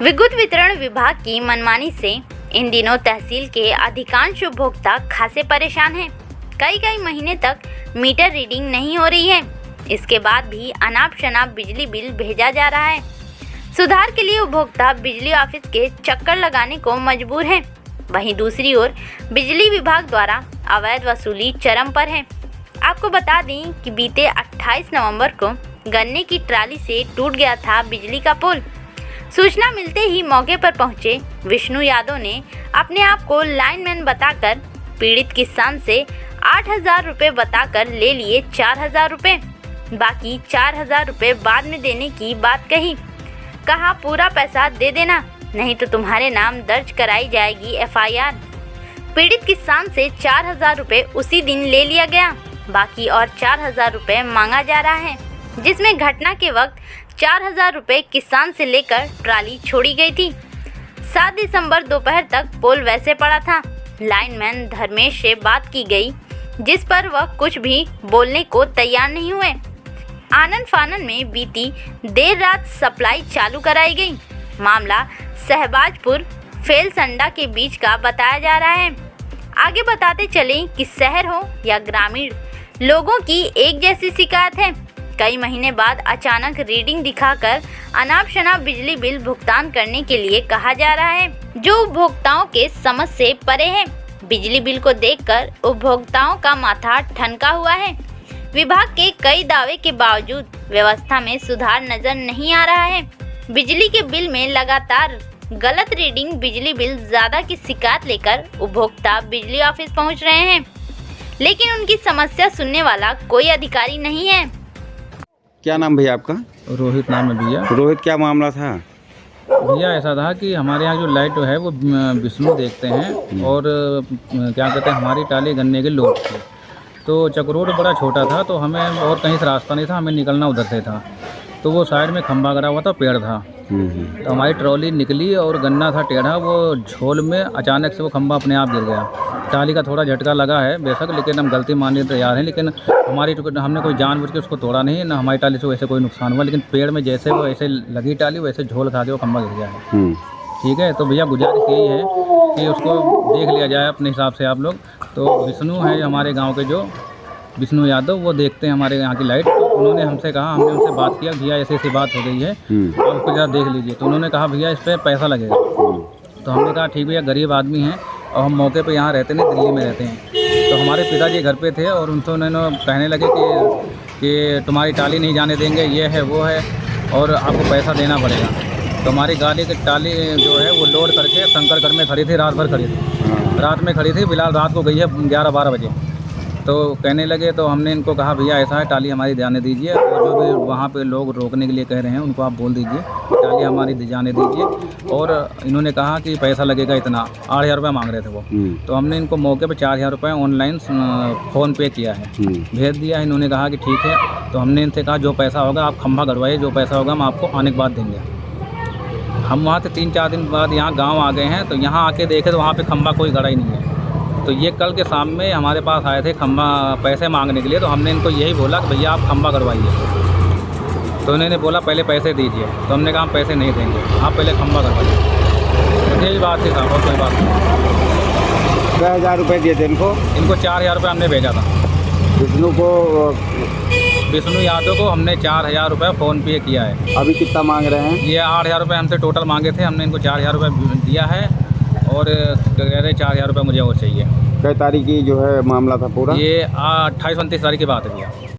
विद्युत वितरण विभाग की मनमानी से इन दिनों तहसील के अधिकांश उपभोक्ता खासे परेशान हैं। कई महीने तक मीटर रीडिंग नहीं हो रही है। इसके बाद भी अनाप शनाप बिजली बिल भेजा जा रहा है। सुधार के लिए उपभोक्ता बिजली ऑफिस के चक्कर लगाने को मजबूर हैं। वहीं दूसरी ओर बिजली विभाग द्वारा अवैध वसूली चरम पर है। आपको बता दें कि बीते 28 नवंबर को गन्ने की ट्राली से टूट गया था बिजली का पोल। सूचना मिलते ही मौके पर पहुंचे विष्णु यादव ने अपने आप को लाइनमैन बताकर पीड़ित किसान से 8,000 रुपये बताकर ले लिए 4,000 रुपये। बाकी 4,000 रुपये बाद में देने की बात कही। कहा पूरा पैसा दे देना, नहीं तो तुम्हारे नाम दर्ज कराई जाएगी FIR। पीड़ित किसान से 4,000 रुपये उसी दिन ले लिया गया। बाकी और 4,000 रुपये मांगा जा रहा है, जिसमें घटना के वक्त 4,000 रुपये किसान से लेकर ट्राली छोड़ी गई थी। 7 दिसंबर दोपहर तक पोल वैसे पड़ा था। लाइनमैन धर्मेश से बात की गई, जिस पर वह कुछ भी बोलने को तैयार नहीं हुए। आनन फानन में बीती देर रात सप्लाई चालू कराई गई। मामला सहबाजपुर फेलसंडा के बीच का बताया जा रहा है। आगे बताते चलें कि शहर हो या ग्रामीण, लोगों की एक जैसी शिकायत है। कई महीने बाद अचानक रीडिंग दिखाकर अनाप शनाप बिजली बिल भुगतान करने के लिए कहा जा रहा है, जो उपभोक्ताओं के समझ से परे है। बिजली बिल को देखकर उपभोक्ताओं का माथा ठनका हुआ है। विभाग के कई दावे के बावजूद व्यवस्था में सुधार नजर नहीं आ रहा है। बिजली के बिल में लगातार गलत रीडिंग, बिजली बिल ज्यादा की शिकायत लेकर उपभोक्ता बिजली ऑफिस पहुंच रहे हैं, लेकिन उनकी समस्या सुनने वाला कोई अधिकारी नहीं है। क्या नाम भैया आपका? रोहित नाम है भैया। रोहित, क्या मामला था? भैया ऐसा था कि हमारे यहाँ जो लाइट है वो विष्णु देखते हैं और क्या कहते हैं, हमारी टाली गन्ने के लोड थी। तो चक्रोड बड़ा छोटा था, तो हमें और कहीं से रास्ता नहीं था, हमें निकलना उधर से था। तो वो साइड में खंभा गिरा हुआ था, पेड़ था। तो हमारी ट्रॉली निकली और गन्ना था टेढ़ा, वो झोल में अचानक से वो खंभा अपने आप गिर गया। टाली का थोड़ा झटका लगा है बेशक, लेकिन हम गलती मानने तैयार हैं। लेकिन हमने कोई जानबूझ के उसको तोड़ा नहीं ना, हमारी टाली से वैसे कोई नुकसान हुआ। लेकिन पेड़ में जैसे वो ऐसे लगी टाली, वैसे झोल खा के वो खंभा गिर गया है। ठीक है, तो भैया गुजारिश यही है कि उसको देख लिया जाए अपने हिसाब से आप लोग। तो विष्णु है हमारे गाँव के, जो विष्णु यादव, वो देखते हैं हमारे यहाँ की लाइट। तो उन्होंने हमसे कहा, हमने उनसे बात किया, भैया ऐसी बात हो गई है, आप उसको ज़रा देख लीजिए। तो उन्होंने कहा भैया इस पर पैसा लगेगा। तो हमने कहा ठीक भैया, गरीब आदमी हैं और हम मौके पे यहाँ रहते नहीं, दिल्ली में रहते हैं। तो हमारे पिताजी घर पे थे और उनसे उन्होंने कहने लगे कि तुम्हारी टाली नहीं जाने देंगे, ये है वो है और आपको पैसा देना पड़ेगा। तो हमारी गाड़ी की टाली जो है वो लोड करके शंकरगढ़ में खड़ी थी, रात भर खड़ी थी। रात में खड़ी थी, फिलहाल रात को गई है 11-12 बजे। तो कहने लगे, तो हमने इनको कहा भैया ऐसा है, टाली हमारी जाने दीजिए, और जो भी वहाँ पे लोग रोकने के लिए कह रहे हैं उनको आप बोल दीजिए टाली हमारी जाने दीजिए। और इन्होंने कहा कि पैसा लगेगा इतना, 8,000 रुपये मांग रहे थे वो। तो हमने इनको मौके पे 4,000 रुपये ऑनलाइन फ़ोन पे किया है, भेज दिया है। इन्होंने कहा कि ठीक है। तो हमने इनसे कहा जो पैसा होगा आप खंभा गड़वाइए, जो पैसा होगा हम आपको आने के बाद देंगे। हम वहाँ से 3-4 दिन बाद यहाँ गाँव आ गए हैं। तो यहाँ आके देखे तो वहाँ पर खंभा कोई गड़ा ही नहीं है। तो ये कल के शाम में हमारे पास आए थे खंभा पैसे मांगने के लिए। तो हमने इनको यही बोला कि भैया आप खंभा करवाइए। तो इन्होंने बोला पहले पैसे दीजिए। तो हमने कहा हम पैसे नहीं देंगे, आप पहले खंभा करवाइए। तो यही बात थी साहब, और कोई बात नहीं। 6,000 रुपये दिए थे इनको? इनको 4,000 रुपये हमने भेजा था। विष्णु यादव को हमने 4,000 रुपये फ़ोन पे किया है। अभी कितना मांग रहे हैं? ये 8,000 रुपये हमसे टोटल मांगे थे, हमने इनको 4,000 रुपये दिया है और कह रहे 4,000 रुपये मुझे और चाहिए। कई तारीख की जो है मामला था पूरा? ये 28-29 तारीख की बात है भैया।